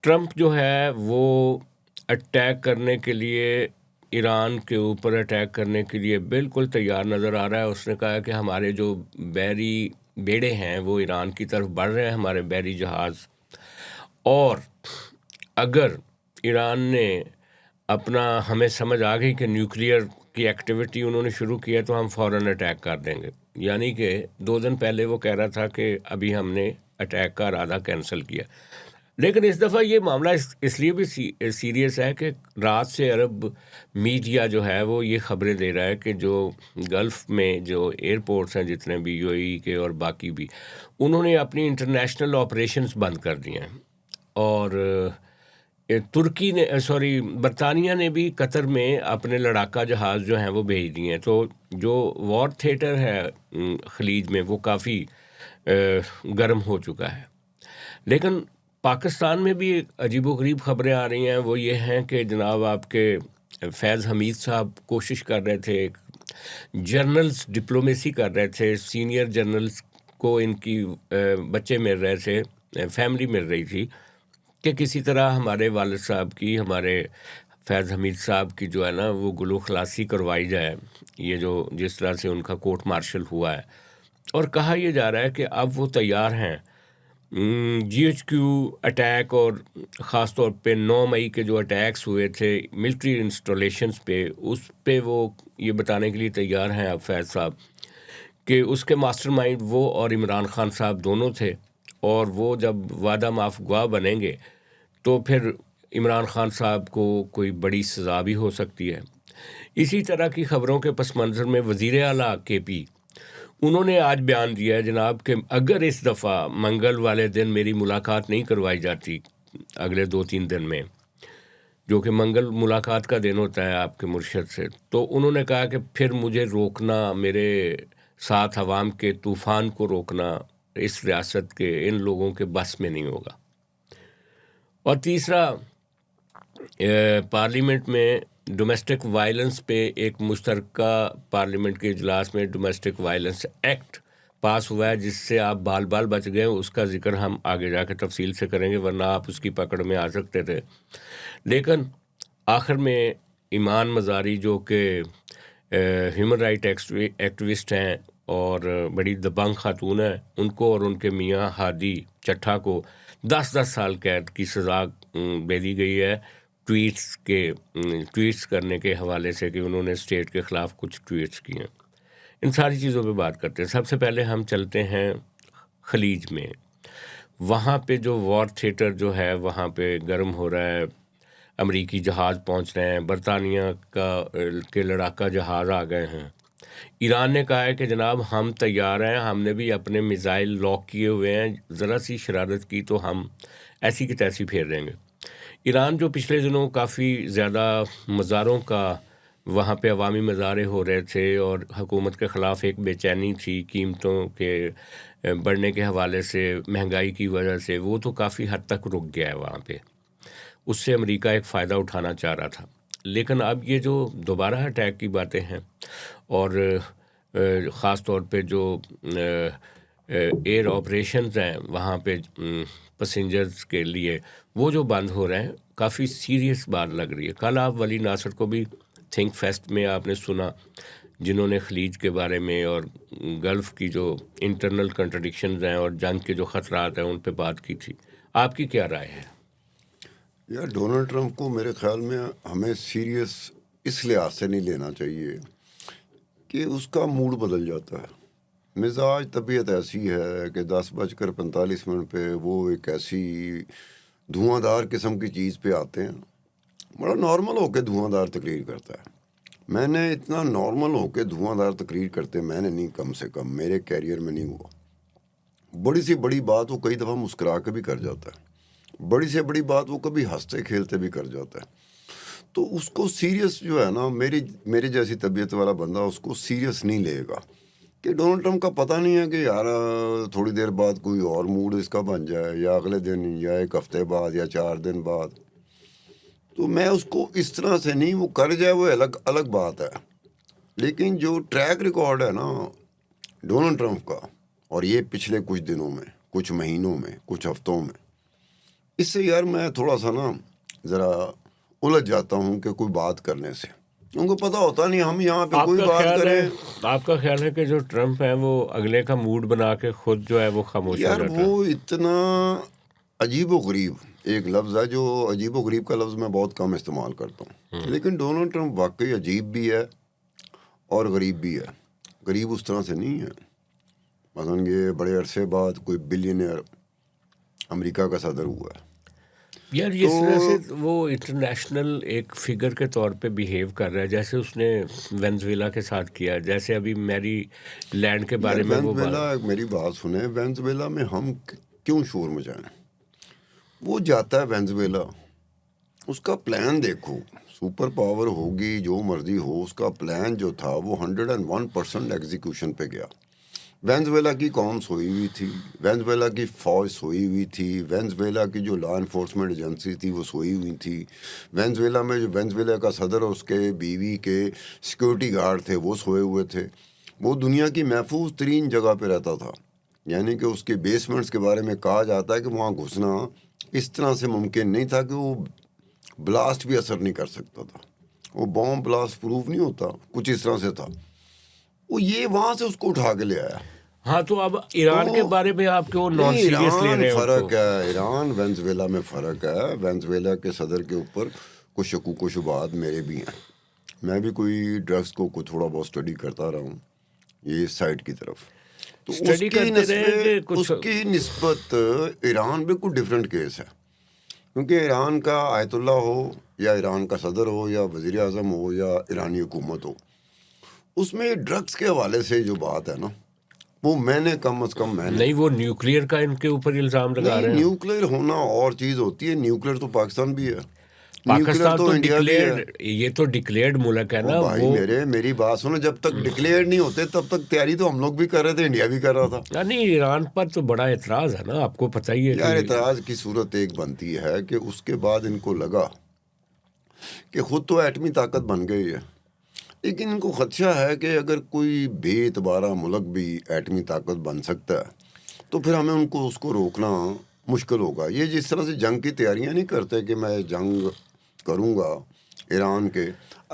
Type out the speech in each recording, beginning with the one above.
Trump جو ہے وہ اٹیک کرنے کے لیے، ایران کے اوپر اٹیک کرنے کے لیے بالکل تیار نظر آ رہا ہے. اس نے کہا کہ ہمارے جو بحری بیڑے ہیں وہ ایران کی طرف بڑھ رہے ہیں، ہمارے بحری جہاز، اور اگر ایران نے اپنا، ہمیں سمجھ آ گئی کہ نیوکلیئر کی ایکٹیویٹی انہوں نے شروع کی ہے تو ہم فوراً اٹیک کر دیں گے. یعنی کہ 2 دن پہلے وہ کہہ رہا تھا کہ ابھی ہم نے اٹیک کا ارادہ کینسل کیا. لیکن اس دفعہ یہ معاملہ اس لیے بھی سیریس ہے کہ رات سے عرب میڈیا جو ہے وہ یہ خبریں دے رہا ہے کہ جو گلف میں جو ایئرپورٹس ہیں جتنے بھی یو اے ای کے اور باقی بھی، انہوں نے اپنی انٹرنیشنل آپریشنز بند کر دی ہیں. اور ترکی نے، برطانیہ نے بھی قطر میں اپنے لڑاکا جہاز جو ہیں وہ بھیج دیے ہیں. تو جو وار تھیٹر ہے خلیج میں وہ کافی گرم ہو چکا ہے. لیکن پاکستان میں بھی ایک عجیب و غریب خبریں آ رہی ہیں. وہ یہ ہیں کہ جناب آپ کے فیض حمید صاحب کوشش کر رہے تھے، جرنلز ڈپلومیسی کر رہے تھے، سینئر جرنلز کو ان کی بچے مل رہے تھے، فیملی مل رہی تھی کہ کسی طرح ہمارے والد صاحب کی، ہمارے فیض حمید صاحب کی جو ہے نا وہ گلو خلاصی کروائی جائے، یہ جو جس طرح سے ان کا کورٹ مارشل ہوا ہے. اور کہا یہ جا رہا ہے کہ اب وہ تیار ہیں جی ایچ کیو اٹیک، اور خاص طور پہ 9 مئی کے جو اٹیکس ہوئے تھے ملٹری انسٹالیشنز پہ، اس پہ وہ یہ بتانے کے لیے تیار ہیں اب فیض صاحب کہ اس کے ماسٹر مائنڈ وہ اور عمران خان صاحب دونوں تھے، اور وہ جب وعدہ معاف گواہ بنیں گے تو پھر عمران خان صاحب کو کوئی بڑی سزا بھی ہو سکتی ہے. اسی طرح کی خبروں کے پس منظر میں وزیر اعلیٰ کے پی، انہوں نے آج بیان دیا ہے جناب کہ اگر اس دفعہ منگل والے دن میری ملاقات نہیں کروائی جاتی اگلے 2-3 دن میں، جو کہ منگل ملاقات کا دن ہوتا ہے آپ کے مرشد سے، تو انہوں نے کہا کہ پھر مجھے روکنا، میرے ساتھ عوام کے طوفان کو روکنا اس ریاست کے ان لوگوں کے بس میں نہیں ہوگا. اور تیسرا، پارلیمنٹ میں ڈومیسٹک وائلنس پہ ایک مشترکہ پارلیمنٹ کے اجلاس میں ڈومیسٹک وائلنس ایکٹ پاس ہوا ہے، جس سے آپ بال بال بچ گئے. اس کا ذکر ہم آگے جا کے تفصیل سے کریں گے، ورنہ آپ اس کی پکڑ میں آ سکتے تھے. لیکن آخر میں ایمان مزاری جو کہ ہیومن رائٹ ایکٹیوسٹ ہیں اور بڑی دبنگ خاتون ہیں، ان کو اور ان کے میاں ہادی چٹھا کو 10 سال قید کی سزا دے دی گئی ہے، ٹویٹس کرنے کے حوالے سے کہ انہوں نے اسٹیٹ کے خلاف کچھ ٹویٹس کیے ہیں. ان ساری چیزوں پہ بات کرتے ہیں. سب سے پہلے ہم چلتے ہیں خلیج میں. وہاں پہ جو وار تھیٹر جو ہے وہاں پہ گرم ہو رہا ہے، امریکی جہاز پہنچ رہے ہیں، برطانیہ کے لڑاکا جہاز آ گئے ہیں. ایران نے کہا ہے کہ جناب ہم تیار ہیں، ہم نے بھی اپنے میزائل لاک کیے ہوئے ہیں، ذرا سی شرارت کی تو ہم ایسی کی تیسی پھیر دیں گے. ایران جو پچھلے دنوں کافی زیادہ مزاروں کا، وہاں پہ عوامی مظاہرے ہو رہے تھے اور حکومت کے خلاف ایک بے چینی تھی قیمتوں کے بڑھنے کے حوالے سے، مہنگائی کی وجہ سے، وہ تو کافی حد تک رک گیا ہے وہاں پہ. اس سے امریکہ ایک فائدہ اٹھانا چاہ رہا تھا. لیکن اب یہ جو دوبارہ اٹیک کی باتیں ہیں، اور خاص طور پہ جو ایئر آپریشنز ہیں وہاں پہ پیسنجرز کے لیے، وہ جو بند ہو رہے ہیں، کافی سیریس بات لگ رہی ہے. کل آپ ولی ناصر کو بھی تھنک فیسٹ میں آپ نے سنا، جنہوں نے خلیج کے بارے میں اور گلف کی جو انٹرنل کنٹرڈکشنز ہیں اور جنگ کے جو خطرات ہیں ان پہ بات کی تھی. آپ کی کیا رائے ہے؟ یار ڈونلڈ ٹرمپ کو میرے خیال میں ہمیں سیریس اس لحاظ سے نہیں لینا چاہیے کہ اس کا موڈ بدل جاتا ہے. مزاج طبیعت ایسی ہے کہ 10:45 پہ وہ ایک ایسی دھواں دار قسم کی چیز پہ آتے ہیں. بڑا نارمل ہو کے دھواں دار تقریر کرتا ہے. میں نے اتنا نارمل ہو کے دھواں دار تقریر کرتے میں نے نہیں، کم سے کم میرے کیریئر میں نہیں ہوا. بڑی سی بڑی بات وہ کئی دفعہ مسکرا کے بھی کر جاتا ہے، بڑی سے بڑی بات وہ کبھی ہنستے کھیلتے بھی کر جاتا ہے. تو اس کو سیریس جو ہے نا، میری جیسی طبیعت والا بندہ اس کو سیریس نہیں لے گا. کہ ڈونلڈ ٹرمپ کا پتہ نہیں ہے کہ یار تھوڑی دیر بعد کوئی اور موڈ اس کا بن جائے، یا اگلے دن، یا ایک ہفتے بعد، یا 4 دن بعد. تو میں اس کو اس طرح سے نہیں، وہ کر جائے وہ الگ بات ہے. لیکن جو ٹریک ریکارڈ ہے نا ڈونلڈ ٹرمپ کا، اور یہ پچھلے کچھ دنوں میں، کچھ مہینوں میں، کچھ ہفتوں میں، اس سے یار میں تھوڑا سا نا ذرا الجھ جاتا ہوں کہ کوئی بات کرنے سے، ان کو پتہ ہوتا نہیں ہم یہاں پہ کوئی بات کریں. آپ کا خیال ہے کہ جو ٹرمپ ہے وہ اگلے کا موڈ بنا کے خود جو ہے وہ خاموش ہو یار جاتا ہے؟ وہ اتنا عجیب و غریب ایک لفظ ہے، جو عجیب و غریب کا لفظ میں بہت کم استعمال کرتا ہوں، لیکن ڈونلڈ ٹرمپ واقعی عجیب بھی ہے اور غریب بھی ہے. غریب اس طرح سے نہیں ہے، مثلاً یہ بڑے عرصے بعد کوئی بلینئر امریکہ کا صدر ہوا ہے. یار اس طرح سے وہ انٹرنیشنل ایک فگر کے طور پہ بیہیو کر رہا ہے، جیسے اس نے وینزویلا کے ساتھ کیا، جیسے ابھی میری لینڈ کے بارے میں وہ وینزویلا، میری بات سنیں، وینزویلا میں ہم کیوں شور مچائیں؟ وہ جاتا ہے وینزویلا، اس کا پلان دیکھو، سپر پاور ہوگی جو مرضی ہو، اس کا پلان جو تھا وہ 101% ایگزیکیوشن پہ گیا. وینزویلا کی قوم سوئی ہوئی تھی، وینزویلا کی فوج سوئی ہوئی تھی، وینزویلا کی جو لا انفورسمنٹ ایجنسی تھی وہ سوئی ہوئی تھی، وینزویلا میں جو وینزویلا کا صدر اور اس کے بیوی کے سیکورٹی گارڈ تھے وہ سوئے ہوئے تھے. وہ دنیا کی محفوظ ترین جگہ پہ رہتا تھا، یعنی کہ اس کے بیسمنٹس کے بارے میں کہا جاتا ہے کہ وہاں گھسنا اس طرح سے ممکن نہیں تھا کہ وہ بلاسٹ بھی اثر نہیں کر سکتا تھا، وہ بوم بلاسٹ پروف نہیں ہوتا، کچھ اس طرح سے تھا. وہ یہ وہاں سے اس کو اٹھا کے لے آیا. ہاں تو اب ایران کے بارے میں آپ کیوں نان نہیں، سیریس لے ایران رہے ہیں فرق ہے، ایران وینزویلا میں فرق ہے. وینزویلا کے صدر کے اوپر کچھ شکوک و شبہات میرے بھی ہیں، میں بھی کوئی ڈرگس کو تھوڑا بہت اسٹڈی کرتا رہا ہوں یہ اس سائڈ کی طرف. تو اس کی نسبت ایران بالکل ڈفرینٹ کیس ہے، کیونکہ ایران کا آیت اللہ ہو یا ایران کا صدر ہو یا وزیر اعظم ہو یا ایرانی حکومت ہو، اس میں ڈرگس کے حوالے سے جو بات ہے نا، وہ میں نے کم از کم نہیں، وہ نیوکلیئر کا ان کے اوپر الزام لگا رہے ہیں. نیوکلیئر ہونا اور چیز ہوتی ہے، نیوکلیئر تو پاکستان بھی ہے، پاکستان تو انڈیا بھی ہے. یہ تو ڈکلیئرڈ ملک ہے نا. بھائی میری بات سنو، جب تک ڈکلیئر نہیں ہوتے تب تک تیاری تو ہم لوگ بھی کر رہے تھے، انڈیا بھی کر رہا تھا. نہیں، ایران پر تو بڑا اعتراض ہے نا، آپ کو پتہ ہی ہے. یار اعتراض کی صورت ایک بنتی ہے کہ اس کے بعد ان کو لگا کہ خود تو ایٹمی طاقت بن گئی ہے، لیکن ان کو خدشہ ہے کہ اگر کوئی بے اعتبارہ ملک بھی ایٹمی طاقت بن سکتا ہے تو پھر ہمیں اس کو روکنا مشکل ہوگا. یہ جس طرح سے جنگ کی تیاریاں نہیں کرتے کہ میں جنگ کروں گا ایران کے،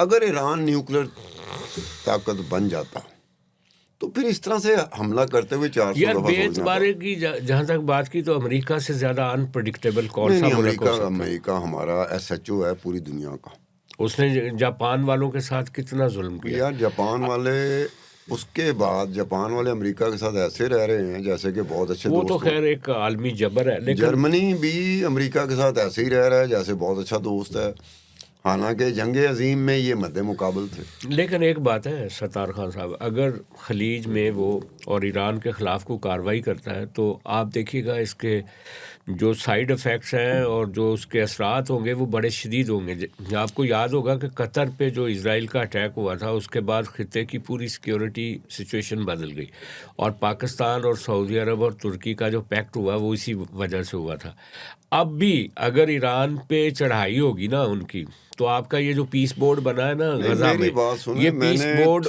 اگر ایران نیوکلیر طاقت بن جاتا تو پھر اس طرح سے حملہ کرتے ہوئے 400 یار دفعہ بے اعتبارے کی جہاں تک بات کی تو امریکہ سے زیادہ انپریڈکٹیبل کون سا ملک ہو سکتا ہے؟ امریکہ ہمارا ایس ایچ او ہے پوری دنیا کا. اس نے جاپان والوں کے ساتھ کتنا ظلم کیا. یار جاپان والے، اس کے بعد جاپان والے امریکہ کے ساتھ ایسے رہ رہے ہیں جیسے کہ بہت اچھے دوست. وہ تو خیر ایک عالمی جبر ہے، لیکن جرمنی بھی امریکہ کے ساتھ ایسے ہی رہ رہا ہے جیسے بہت اچھا دوست ہے، حالانکہ جنگ عظیم میں یہ مد مقابل تھے. لیکن ایک بات ہے ستار خان صاحب، اگر خلیج میں وہ اور ایران کے خلاف کو کارروائی کرتا ہے تو آپ دیکھیے گا اس کے جو سائیڈ افیکٹس ہیں اور جو اس کے اثرات ہوں گے وہ بڑے شدید ہوں گے. آپ کو یاد ہوگا کہ قطر پہ جو اسرائیل کا اٹیک ہوا تھا اس کے بعد خطے کی پوری سیکیورٹی سچویشن بدل گئی، اور پاکستان اور سعودی عرب اور ترکی کا جو پیکٹ ہوا وہ اسی وجہ سے ہوا تھا. اب بھی اگر ایران پہ چڑھائی ہوگی نا ان کی، تو آپ کا یہ جو پیس بورڈ بنا ہے نا غزہ میں، یہ پیس بورڈ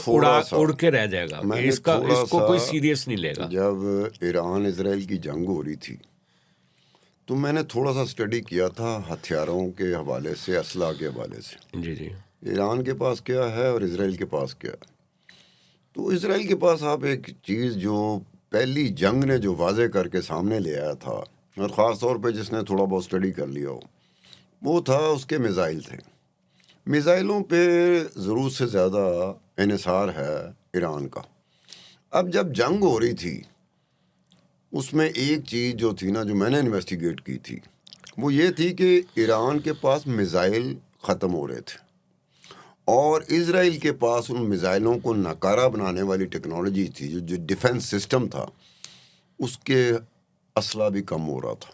اڑ کے رہ جائے گا. اس کو کوئی سیریس نہیں لے گا. جب ایران اسرائیل کی جنگ ہو رہی تھی تو میں نے تھوڑا سا اسٹڈی کیا تھا ہتھیاروں کے حوالے سے، اسلحہ کے حوالے سے. جی ایران کے پاس کیا ہے اور اسرائیل کے پاس کیا ہے. تو اسرائیل کے پاس آپ ایک چیز جو پہلی جنگ نے جو واضح کر کے سامنے لے آیا تھا، اور خاص طور پہ جس نے تھوڑا بہت اسٹڈی کر لیا ہو، وہ تھا اس کے میزائل تھے. میزائلوں پہ ضرورت سے زیادہ انحصار ہے ایران کا. اب جب جنگ ہو رہی تھی اس میں ایک چیز جو تھی نا، جو میں نے انویسٹیگیٹ کی تھی، وہ یہ تھی کہ ایران کے پاس میزائل ختم ہو رہے تھے، اور اسرائیل کے پاس ان میزائلوں کو ناکارہ بنانے والی ٹیکنالوجی تھی، جو ڈیفنس سسٹم تھا اس کے اسلحہ بھی کم ہو رہا تھا.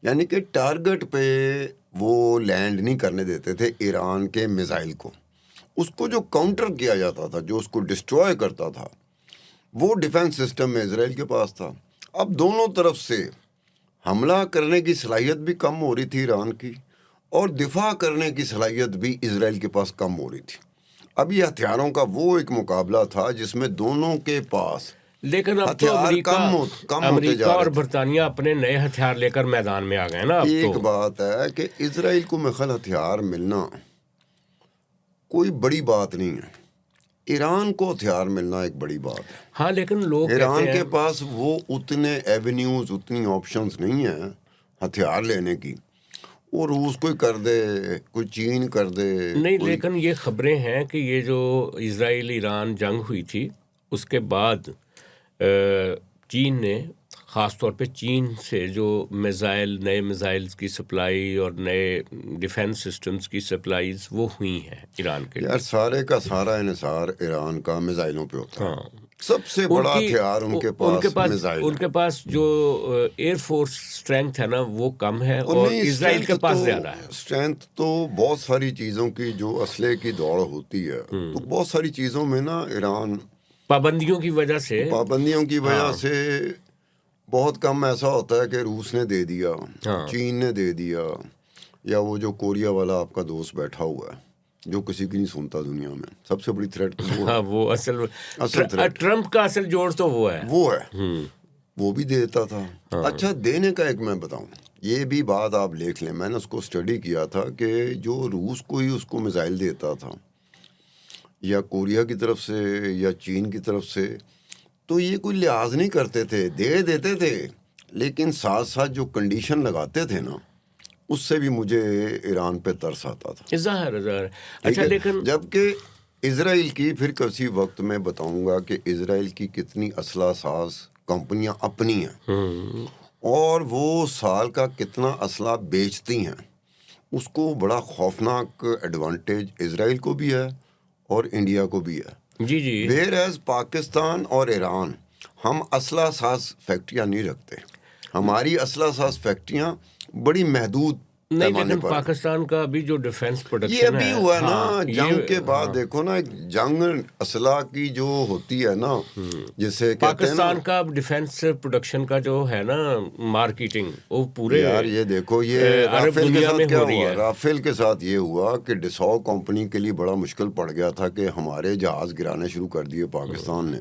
یعنی کہ ٹارگٹ پہ وہ لینڈ نہیں کرنے دیتے تھے ایران کے میزائل کو. اس کو جو کاؤنٹر کیا جاتا تھا، جو اس کو ڈسٹروائے کرتا تھا، وہ ڈیفنس سسٹم میں اسرائیل کے پاس تھا. اب دونوں طرف سے حملہ کرنے کی صلاحیت بھی کم ہو رہی تھی ایران کی، اور دفاع کرنے کی صلاحیت بھی اسرائیل کے پاس کم ہو رہی تھی. اب یہ ہتھیاروں کا وہ ایک مقابلہ تھا جس میں دونوں کے پاس لیکن اب تو ہتھیار کم ہوتے امریکہ جا اور رہے تھے۔ برطانیہ اپنے نئے ہتھیار لے کر میدان میں آ گئے نا اب ایک تو۔ بات ہے کہ اسرائیل کو میخل ہتھیار ملنا کوئی بڑی بات نہیں ہے، ایران کو ہتھیار ملنا ایک بڑی بات ہے۔ ہاں لیکن لوگ ایران کہتے کے ہیں پاس وہ اتنے ایونیوز، اتنی آپشنز نہیں ہیں ہتھیار لینے کی، وہ روس کوئی کر دے، کوئی چین کر دے، نہیں، کوئی لیکن یہ خبریں ہیں کہ یہ جو اسرائیل ایران جنگ ہوئی تھی اس کے بعد چین نے، خاص طور پہ چین سے جو میزائل، نئے میزائلز کی سپلائی اور نئے ڈیفنس سسٹمز کی سپلائیز وہ ہوئی ہیں ایران کے لیے۔ یار سارے کا سارا انحصار ایران کا میزائلوں پہ ہوتا ہے۔ ہاں، سب سے بڑا ہتھیار ان کے پاس ان کے پاس جو ایئر فورس اسٹرینتھ ہے نا وہ کم ہے، اور اور نہیں، اسرائیل کے پاس زیادہ ہے۔ اسٹرینتھ تو بہت ساری چیزوں کی، جو اسلحے کی دوڑ ہوتی ہے تو بہت ساری چیزوں میں نا ایران پابندیوں کی وجہ سے، پابندیوں کی وجہ سے بہت کم ایسا ہوتا ہے کہ روس نے دے دیا، چین نے دے دیا، یا وہ جو کوریا والا آپ کا دوست بیٹھا ہوا ہے جو کسی کی نہیں سنتا دنیا میں، سب سے بڑی تھریٹ تو وہ ہے۔ ہاں وہ اصل threat ٹرمپ کا اصل جوڑ تو وہ ہے۔ وہ بھی دیتا تھا۔ اچھا، دینے کا ایک میں بتاؤں، یہ بھی بات آپ لکھ لیں، میں نے اس کو اسٹڈی کیا تھا کہ جو روس کو ہی اس کو میزائل دیتا تھا یا کوریا کی طرف سے یا چین کی طرف سے، تو یہ کوئی لحاظ نہیں کرتے تھے، دے دیتے تھے، لیکن ساتھ ساتھ جو کنڈیشن لگاتے تھے نا، اس سے بھی مجھے ایران پہ ترس آتا تھا۔ ظاہر۔ اچھا لیکن جبکہ اسرائیل کی، پھر کسی وقت میں بتاؤں گا کہ اسرائیل کی کتنی اسلحہ ساز کمپنیاں اپنی ہیں اور وہ سال کا کتنا اسلحہ بیچتی ہیں، اس کو بڑا خوفناک ایڈوانٹیج اسرائیل کو بھی ہے اور انڈیا کو بھی ہے۔ جی ویئر ایز پاکستان اور ایران، ہم اسلحہ ساز فیکٹریاں نہیں رکھتے، ہماری اسلحہ ساز فیکٹریاں بڑی محدود نہیں، لیکن پاکستان کا ابھی جو ڈیفنس یہ پروڈکشن ابھی ہوا ہے نا جنگ کے بعد، دیکھو نا، جنگ اسلحہ کی جو ہوتی ہے نا، جسے کہتے ہیں نا، پاکستان کا ڈیفنس پروڈکشن کا جو ہے نا مارکیٹنگ، وہ پورے یار یہ دیکھو، یہ عرب رافیل کے دنیا میں ساتھ کیا ہو رہی ہوا، ہے۔ رافیل کے ساتھ یہ ہوا کہ ڈساؤ کمپنی کے لیے بڑا مشکل پڑ گیا تھا کہ ہمارے جہاز گرانے شروع کر دیے پاکستان نے،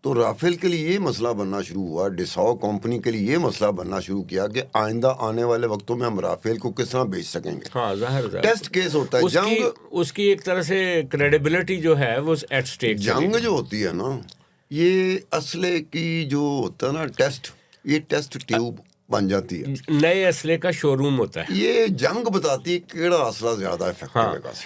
تو رافیل کے لیے یہ مسئلہ بننا شروع ہوا، ڈساؤ کمپنی کے لیے یہ مسئلہ بننا شروع کیا کہ آئندہ آنے والے وقتوں میں ہم رافیل کو کس طرح بیچ سکیں گے۔ ہاں ظاہر، ٹیسٹ کیس ہوتا ہے جنگ، اس کی ایک طرح سے کریڈیبلٹی جو ہے وہ ایٹ سٹیک۔ جنگ جو ہوتی ہے نا، یہ اسلحے کی جو ہوتا ہے نا ٹیسٹ، یہ ٹیسٹ ٹیوب بن جاتی ہے، نئے اسلحے کا شو روم ہوتا ہے۔ یہ جنگ بتاتی ہے کیڑا اسلحہ زیادہ افیکٹو ہے۔